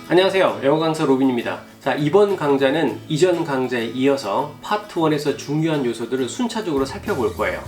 안녕하세요. 영어 강사 로빈입니다. 자, 이번 강좌는 이전 강좌에 이어서 파트 1에서 중요한 요소들을 순차적으로 살펴볼 거예요.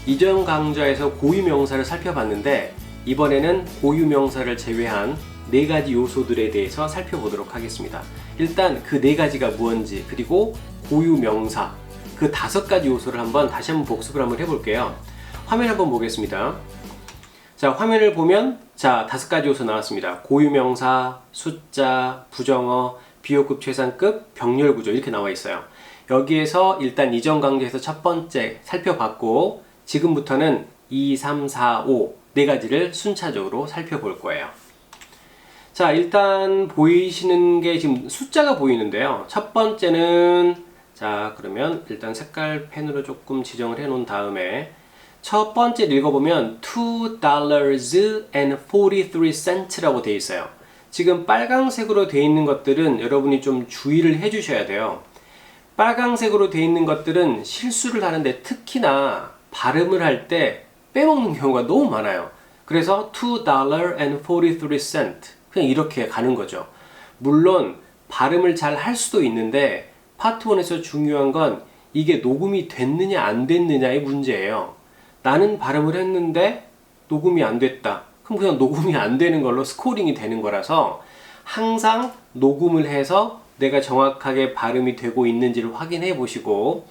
이전 강좌에서 고유명사를 살펴봤는데 이번에는 고유명사를 제외한 4가지 요소들에 대해서 살펴보도록 하겠습니다. 일단 그 4가지가 무엇인지, 그리고 고유명사 그 5가지 요소를 다시 한번 복습을 해볼게요. 화면 한번 보겠습니다. 자, 화면을 보면 자, 5가지 요소 나왔습니다. 고유명사, 숫자, 부정어, 비호급, 최상급, 병렬구조 이렇게 나와 있어요. 여기에서 일단 이전 강좌에서 첫 번째 살펴봤고 지금부터는 2, 3, 4, 5 4가지를 순차적으로 살펴볼 거예요. 자, 일단 보이시는 게 지금 숫자가 보이는데요. 첫 번째는 자, 그러면 일단 색깔 펜으로 조금 지정을 해 놓은 다음에 첫 번째 읽어보면 $2.43라고 되어 있어요. 지금 빨강색으로 되어 있는 것들은 여러분이 좀 주의를 해 주셔야 돼요. 빨강색으로 되어 있는 것들은 실수를 하는데 특히나 발음을 할 때 빼먹는 경우가 너무 많아요. 그래서 $2.43 그냥 이렇게 가는 거죠. 물론 발음을 잘 할 수도 있는데 파트 1에서 중요한 건 이게 녹음이 됐느냐 안 됐느냐의 문제예요. 나는 발음을 했는데 녹음이 안 됐다. 그럼 그냥 녹음이 안 되는 걸로 스코링이 되는 거라서 항상 녹음을 해서 내가 정확하게 발음이 되고 있는지를 확인해 보시고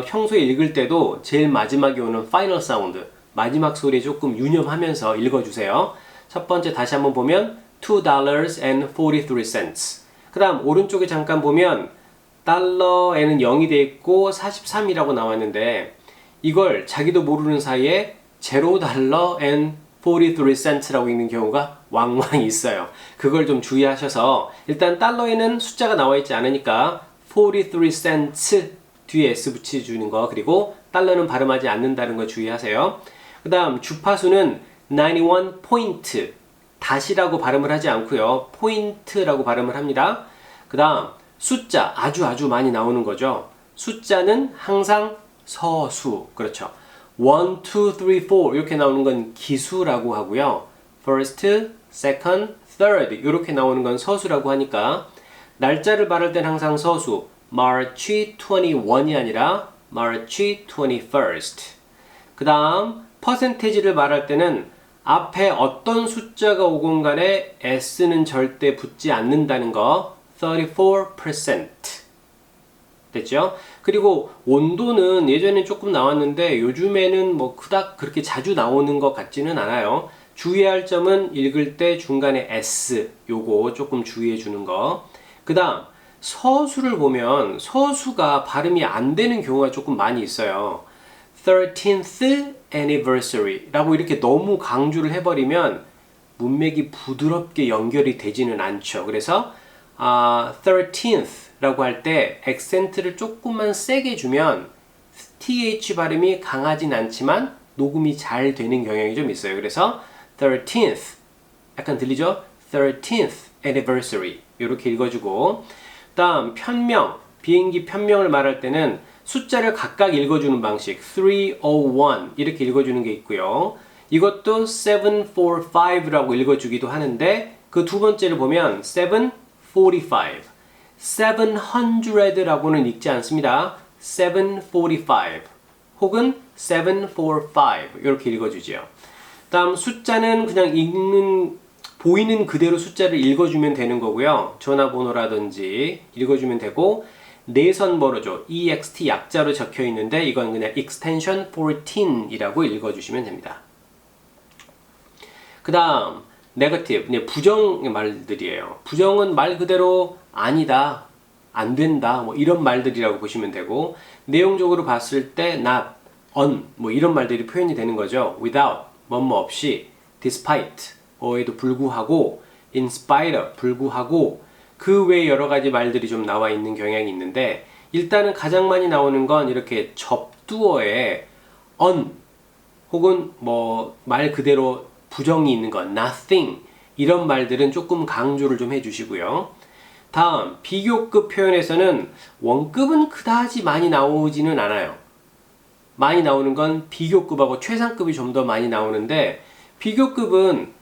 평소에 읽을 때도 제일 마지막에 오는 final 사운드 마지막 소리에 조금 유념하면서 읽어주세요. 첫 번째 다시 한번 보면 $2.43 그 다음 오른쪽에 잠깐 보면 달러에는 0이 돼 있고 43이라고 나왔는데 이걸 자기도 모르는 사이에 $0.43라고 읽는 경우가 왕왕 있어요. 그걸 좀 주의하셔서 일단 달러에는 숫자가 나와 있지 않으니까 43cents 뒤에 s 붙여주는 거, 그리고 달러는 발음하지 않는다는 거 주의하세요. 그 다음 주파수는 91 포인트 다시라고 발음을 하지 않고요, 포인트라고 발음을 합니다. 그 다음 숫자 아주 많이 나오는 거죠. 숫자는 항상 서수, 그렇죠. 1, 2, 3, 4 이렇게 나오는 건 기수라고 하고요. first, second, third 이렇게 나오는 건 서수라고 하니까 날짜를 말할 땐 항상 서수 March 21이 아니라 March 21st. 그 다음 퍼센테이지를 말할 때는 앞에 어떤 숫자가 오건 간에 s는 절대 붙지 않는다는 거 34% 됐죠? 그리고 온도는 예전에 조금 나왔는데 요즘에는 뭐 그닥 그렇게 자주 나오는 것 같지는 않아요. 주의할 점은 읽을 때 중간에 S 요거 조금 주의해 주는 거. 그 다음 서수를 보면 서수가 발음이 안 되는 경우가 조금 많이 있어요. 13th anniversary 라고 이렇게 너무 강조를 해버리면 문맥이 부드럽게 연결이 되지는 않죠. 그래서 13th 라고 할 때 액센트를 조금만 세게 주면 th 발음이 강하진 않지만 녹음이 잘 되는 경향이 좀 있어요. 그래서 13th 약간 들리죠? 13th anniversary 이렇게 읽어주고, 다음 편명, 비행기 편명을 말할 때는 숫자를 각각 읽어주는 방식 301 이렇게 읽어주는 게 있고요. 이것도 745라고 읽어주기도 하는데 그 두 번째를 보면 745 700라고는 읽지 않습니다. 745 혹은 745 이렇게 읽어주죠. 다음 숫자는 그냥 보이는 그대로 숫자를 읽어주면 되는 거고요. 전화번호라든지 읽어주면 되고, 내선 번호죠. EXT 약자로 적혀 있는데 이건 그냥 extension 14이라고 읽어주시면 됩니다. 그 다음 네거티브, 부정 말들이에요. 부정은 말 그대로 아니다, 안 된다, 뭐 이런 말들이라고 보시면 되고, 내용적으로 봤을 때 not, on, 뭐 이런 말들이 표현이 되는 거죠. without, 뭐뭐 없이, despite, 뭐에도 불구하고, in spite of, 불구하고, 그 외에 여러 가지 말들이 좀 나와 있는 경향이 있는데, 일단은 가장 많이 나오는 건 이렇게 접두어에 on, 혹은 뭐 말 그대로 부정이 있는 건 nothing 이런 말들은 조금 강조를 좀 해주시고요. 다음 비교급 표현에서는 원급은 그다지 많이 나오지는 않아요. 많이 나오는 건 비교급하고 최상급이 좀 더 많이 나오는데, 비교급은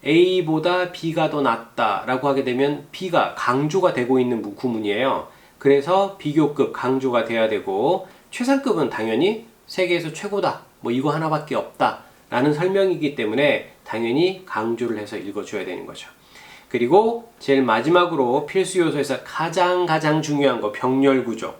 A보다 B가 더 낫다 라고 하게 되면 B가 강조가 되고 있는 구문이에요. 그래서 비교급 강조가 돼야 되고, 최상급은 당연히 세계에서 최고다, 뭐 이거 하나밖에 없다 라는 설명이기 때문에 당연히 강조를 해서 읽어줘야 되는 거죠. 그리고 제일 마지막으로 필수 요소에서 가장 중요한 거, 병렬 구조.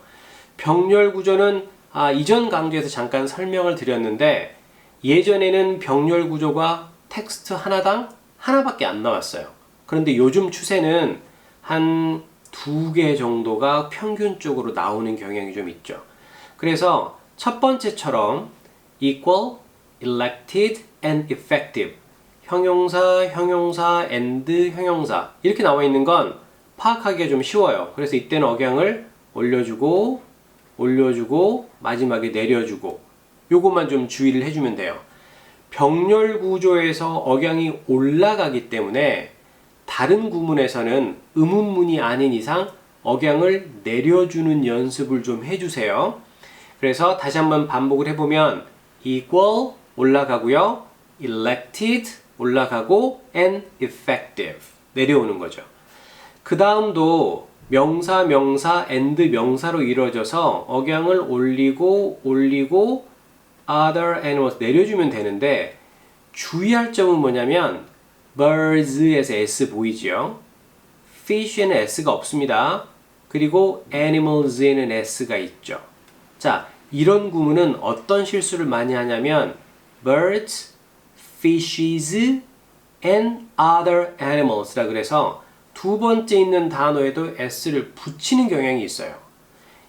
병렬 구조는 이전 강좌에서 잠깐 설명을 드렸는데, 예전에는 병렬 구조가 텍스트 하나당 하나밖에 안 나왔어요. 그런데 요즘 추세는 한 2개 정도가 평균적으로 나오는 경향이 좀 있죠. 그래서 첫 번째처럼 equal, elected, and effective, 형용사, and 형용사 이렇게 나와 있는 건 파악하기가 좀 쉬워요. 그래서 이때는 억양을 올려주고 마지막에 내려주고, 요것만 좀 주의를 해주면 돼요. 병렬 구조에서 억양이 올라가기 때문에 다른 구문에서는 의문문이 아닌 이상 억양을 내려주는 연습을 좀 해주세요. 그래서 다시 한번 반복을 해보면 equal 올라가고요, elected 올라가고, and effective 내려오는 거죠. 그 다음도 명사, and 명사로 이루어져서 억양을 올리고 other animals 내려주면 되는데, 주의할 점은 뭐냐면 birds에서 s 보이지요? fish에는 s가 없습니다. 그리고 animals에는 s가 있죠. 자, 이런 구문은 어떤 실수를 많이 하냐면 birds, fishes, and other animals라 그래서 두 번째 있는 단어에도 s를 붙이는 경향이 있어요.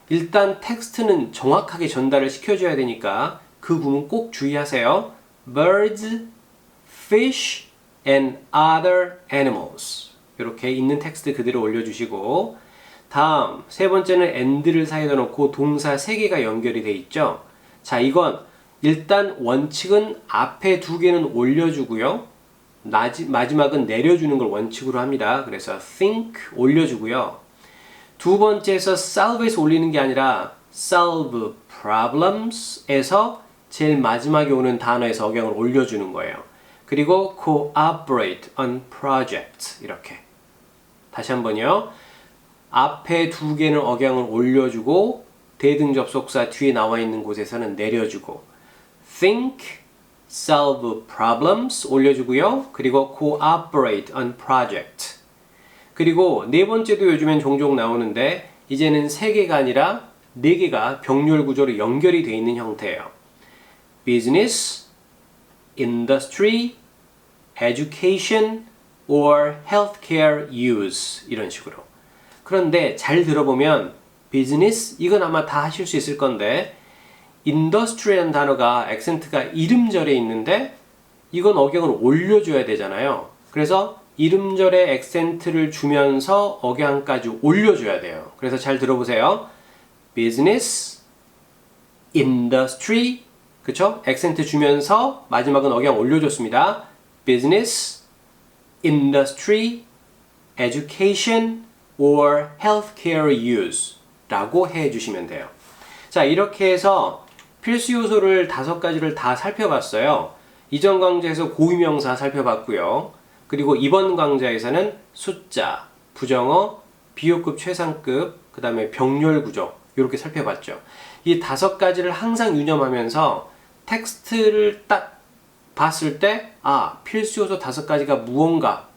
일단 텍스트는 정확하게 전달을 시켜줘야 되니까 그 구문 꼭 주의하세요. birds, fish, and other animals 이렇게 있는 텍스트 그대로 올려주시고, 다음 세 번째는 and를 사이에 놓고 동사 3개가 연결이 돼 있죠. 자, 이건 일단 원칙은 앞에 2개는 올려주고요, 마지막은 내려주는 걸 원칙으로 합니다. 그래서 think 올려주고요, 두 번째에서 solve에서 올리는 게 아니라 solve problems에서 제일 마지막에 오는 단어에서 억양을 올려주는 거예요. 그리고 cooperate on project 이렇게. 다시 한번요. 앞에 2개는 억양을 올려주고 대등접속사 뒤에 나와 있는 곳에서는 내려주고, think, solve problems 올려주고요. 그리고 cooperate on project. 그리고 네 번째도 요즘엔 종종 나오는데 이제는 3개가 아니라 4개가 병렬 구조로 연결이 되어 있는 형태예요. business, industry, education, or healthcare use 이런 식으로. 그런데 잘 들어보면 business 이건 아마 다 하실 수 있을 건데, industry라는 단어가 액센트가 이름절에 있는데 이건 억양을 올려줘야 되잖아요. 그래서 이름절에 액센트를 주면서 억양까지 올려줘야 돼요. 그래서 잘 들어보세요. business, industry, 그쵸? 액센트 주면서 마지막은 억양 올려줬습니다. business, industry, education, or healthcare use 라고 해주시면 돼요. 자, 이렇게 해서 필수 요소를 5가지를 다 살펴봤어요. 이전 강좌에서 고유명사 살펴봤고요. 그리고 이번 강좌에서는 숫자, 부정어, 비교급, 최상급, 그 다음에 병렬 구조 이렇게 살펴봤죠. 이 5가지를 항상 유념하면서 텍스트를 딱 봤을 때 필수 요소 5가지가 무언가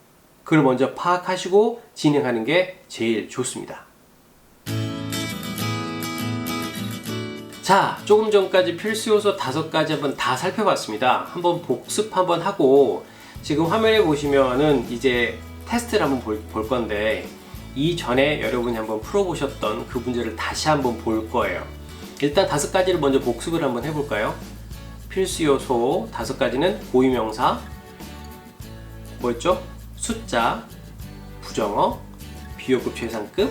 그걸 먼저 파악하시고 진행하는 게 제일 좋습니다. 자, 조금 전까지 필수 요소 5가지 한번 다 살펴봤습니다. 한번 복습 한번 하고, 지금 화면에 보시면은 이제 테스트를 한번 볼 건데, 이전에 여러분이 한번 풀어보셨던 그 문제를 다시 한번 볼 거예요. 일단 5가지를 먼저 복습을 한번 해볼까요? 필수 요소 5가지는 고유명사, 뭐였죠? 숫자, 부정어, 비교급, 최상급,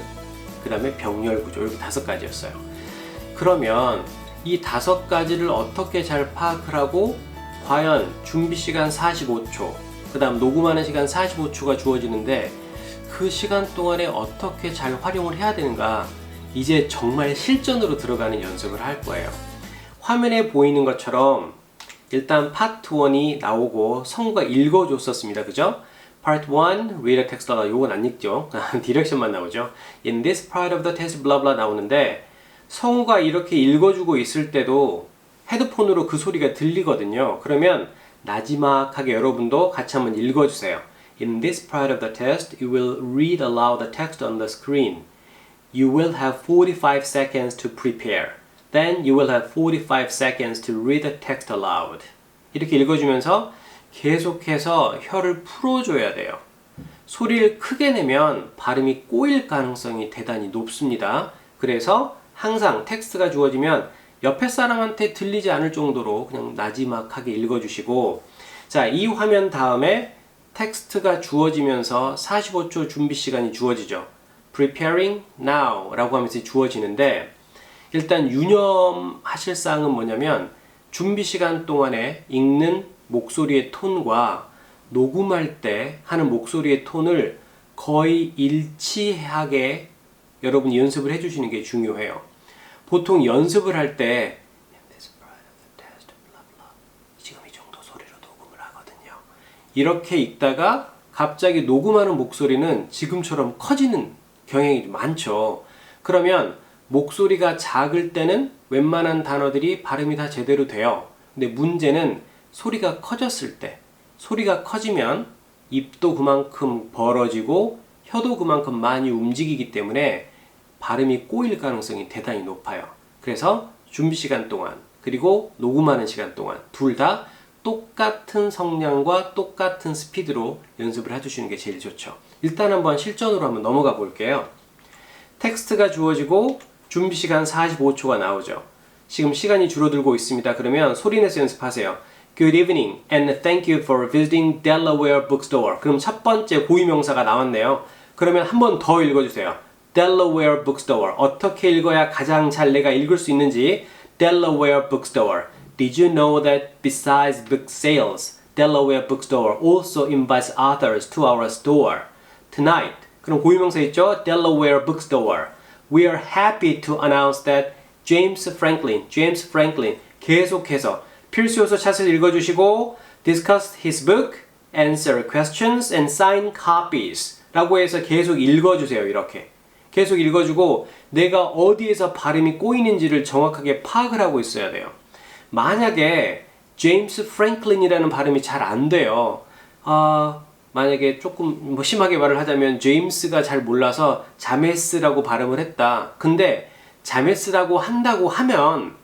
그 다음에 병렬 구조, 이렇게 5가지였어요. 그러면 이 5가지를 어떻게 잘 파악을 하고, 과연 준비 시간 45초, 그 다음 녹음하는 시간 45초가 주어지는데 그 시간 동안에 어떻게 잘 활용을 해야 되는가, 이제 정말 실전으로 들어가는 연습을 할 거예요. 화면에 보이는 것처럼 일단 파트 1이 나오고 성우가 읽어줬었습니다. 그죠? Part 1, read the text aloud. 요건 안 읽죠. 디렉션만 나오죠. In this part of the test, blah blah 나오는데 성우가 이렇게 읽어주고 있을 때도 헤드폰으로 그 소리가 들리거든요. 그러면 나지막하게 여러분도 같이 한번 읽어주세요. In this part of the test, you will read aloud the text on the screen. You will have 45 seconds to prepare. Then you will have 45 seconds to read the text aloud. 이렇게 읽어주면서 계속해서 혀를 풀어줘야 돼요. 소리를 크게 내면 발음이 꼬일 가능성이 대단히 높습니다. 그래서 항상 텍스트가 주어지면 옆에 사람한테 들리지 않을 정도로 그냥 나지막하게 읽어주시고, 자, 이 화면 다음에 텍스트가 주어지면서 45초 준비 시간이 주어지죠. Preparing now 라고 하면서 주어지는데, 일단 유념하실 사항은 뭐냐면 준비 시간 동안에 읽는 목소리의 톤과 녹음할 때 하는 목소리의 톤을 거의 일치하게 여러분이 연습을 해주시는 게 중요해요. 보통 연습을 할 때 지금 이 정도 소리로 녹음을 하거든요. 이렇게 읽다가 갑자기 녹음하는 목소리는 지금처럼 커지는 경향이 많죠. 그러면 목소리가 작을 때는 웬만한 단어들이 발음이 다 제대로 돼요. 근데 문제는 소리가 커졌을 때, 소리가 커지면 입도 그만큼 벌어지고 혀도 그만큼 많이 움직이기 때문에 발음이 꼬일 가능성이 대단히 높아요. 그래서 준비 시간 동안 그리고 녹음하는 시간 동안 둘 다 똑같은 성량과 똑같은 스피드로 연습을 해주시는 게 제일 좋죠. 일단 한번 실전으로 한번 넘어가 볼게요. 텍스트가 주어지고 준비 시간 45초가 나오죠. 지금 시간이 줄어들고 있습니다. 그러면 소리내서 연습하세요. Good evening and thank you for visiting Delaware Bookstore. 그럼 첫 번째 고유명사가 나왔네요. 그러면 한 번 더 읽어주세요. Delaware Bookstore. 어떻게 읽어야 가장 잘 내가 읽을 수 있는지. Delaware Bookstore. Did you know that besides book sales, Delaware Bookstore also invites authors to our store tonight? 그럼 고유명사 있죠? Delaware Bookstore. We are happy to announce that James Franklin 계속해서 필수 요소 차트를 읽어주시고 discuss his book, answer questions and sign copies 라고 해서 계속 읽어주세요. 이렇게 계속 읽어주고 내가 어디에서 발음이 꼬이는지를 정확하게 파악을 하고 있어야 돼요. 만약에 제임스 프랭클린이라는 발음이 잘 안 돼요. 만약에 조금 심하게 말을 하자면 제임스가 잘 몰라서 자메스라고 발음을 했다. 근데 자메스라고 한다고 하면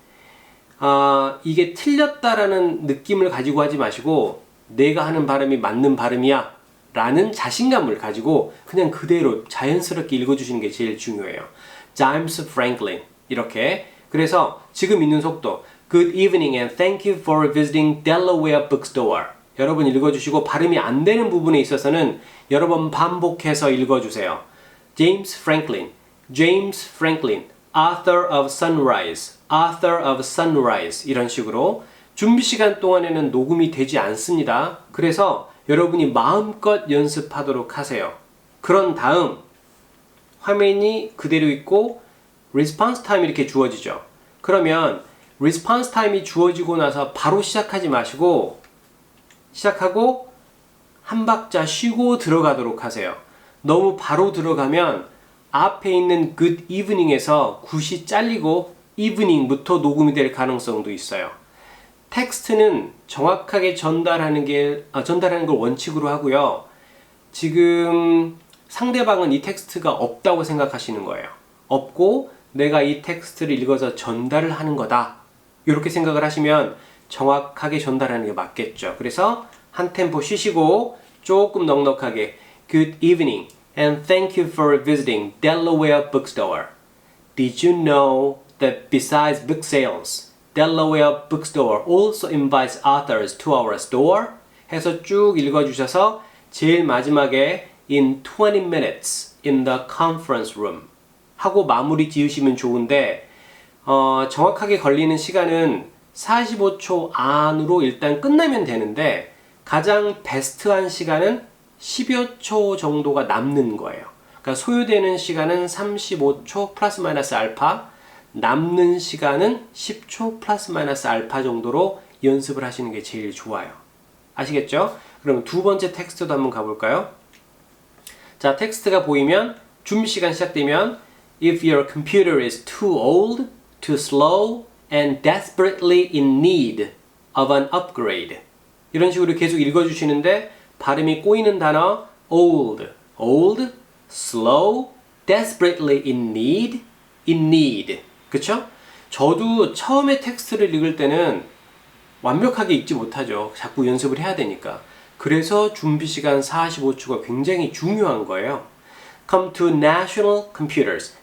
이게 틀렸다라는 느낌을 가지고 하지 마시고 내가 하는 발음이 맞는 발음이야 라는 자신감을 가지고 그냥 그대로 자연스럽게 읽어주시는 게 제일 중요해요. James Franklin 이렇게. 그래서 지금 있는 속도 Good evening and thank you for visiting Delaware Bookstore. 여러분 읽어주시고 발음이 안 되는 부분에 있어서는 여러 번 반복해서 읽어주세요. James Franklin, author of Sunrise 이런 식으로. 준비 시간 동안에는 녹음이 되지 않습니다. 그래서 여러분이 마음껏 연습하도록 하세요. 그런 다음 화면이 그대로 있고 response time 이렇게 주어지죠. 그러면 response time이 주어지고 나서 바로 시작하지 마시고 시작하고 한 박자 쉬고 들어가도록 하세요. 너무 바로 들어가면 앞에 있는 good evening에서 굿이 잘리고 evening부터 녹음이 될 가능성도 있어요. 텍스트는 정확하게 전달하는 걸 원칙으로 하고요. 지금 상대방은 이 텍스트가 없다고 생각하시는 거예요. 없고 내가 이 텍스트를 읽어서 전달을 하는 거다. 이렇게 생각을 하시면 정확하게 전달하는 게 맞겠죠. 그래서 한 템포 쉬시고 조금 넉넉하게 Good evening and thank you for visiting Delaware Bookstore. Did you know that besides book sales, Delaware Bookstore also invites authors to our store? 해서 쭉 읽어주셔서 제일 마지막에 in 20 minutes in the conference room 하고 마무리 지으시면 좋은데 정확하게 걸리는 시간은 45초 안으로 일단 끝나면 되는데 가장 베스트한 시간은 10여 초 정도가 남는 거예요. 그러니까 소요되는 시간은 35초 플러스 마이너스 알파, 남는 시간은 10초 플러스 마이너스 알파 정도로 연습을 하시는 게 제일 좋아요. 아시겠죠? 그럼 두 번째 텍스트도 한번 가볼까요? 자, 텍스트가 보이면 준비 시간 시작되면 If your computer is too old, too slow, and desperately in need of an upgrade. 이런 식으로 계속 읽어주시는데 발음이 꼬이는 단어 old, old, slow, desperately in need. 그쵸? 저도 처음에 텍스트를 읽을 때는 완벽하게 읽지 못하죠. 자꾸 연습을 해야 되니까. 그래서 준비 시간 45초가 굉장히 중요한 거예요. Come to national computers.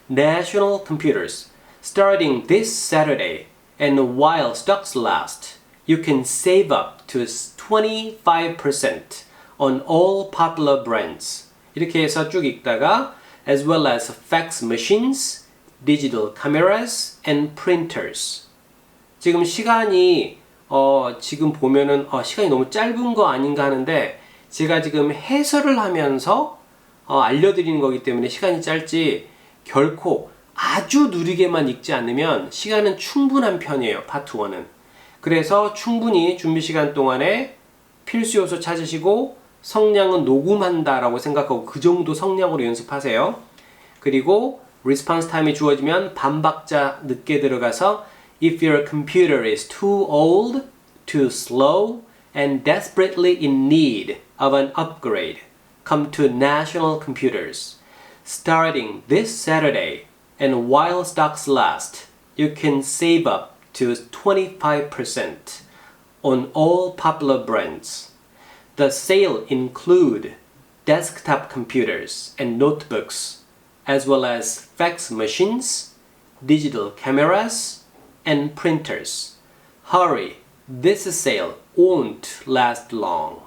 Starting this Saturday and while stocks last, you can save up to 25% on all popular brands. 이렇게 해서 쭉 읽다가 as well as fax machines, digital cameras, and printers. 지금 시간이 지금 보면은 시간이 너무 짧은 거 아닌가 하는데 제가 지금 해설을 하면서 알려드리는 거기 때문에 시간이 짧지 결코 아주 느리게만 읽지 않으면 시간은 충분한 편이에요. 파트 1은. 그래서 충분히 준비 시간 동안에 필수 요소 찾으시고 성량은 녹음한다라고 생각하고 그 정도 성량으로 연습하세요. 그리고 리스폰스 타임이 주어지면 반박자 늦게 들어가서 If your computer is too old, too slow, and desperately in need of an upgrade, come to National Computers. Starting this Saturday, and while stocks last, you can save up to 25% on all popular brands. The sale include desktop computers and notebooks, as well as fax machines, digital cameras, and printers. Hurry, this sale won't last long.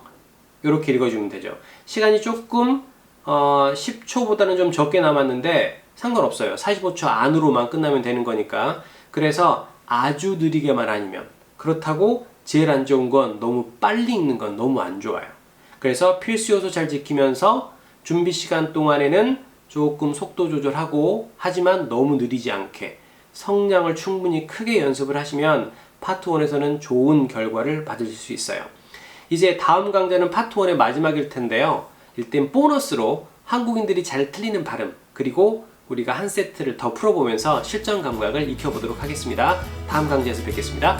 이렇게 읽어주면 되죠. 시간이 조금 10초보다는 좀 적게 남았는데 상관없어요. 45초 안으로만 끝나면 되는 거니까. 그래서 아주 느리게만 아니면 그렇다고 제일 안 좋은 건 너무 빨리 읽는 건 너무 안 좋아요. 그래서 필수 요소 잘 지키면서 준비 시간 동안에는 조금 속도 조절하고 하지만 너무 느리지 않게 성량을 충분히 크게 연습을 하시면 파트 1에서는 좋은 결과를 받으실 수 있어요. 이제 다음 강좌는 파트 1의 마지막일 텐데요. 일단 보너스로 한국인들이 잘 틀리는 발음 그리고 우리가 한 세트를 더 풀어보면서 실전 감각을 익혀보도록 하겠습니다. 다음 강좌에서 뵙겠습니다.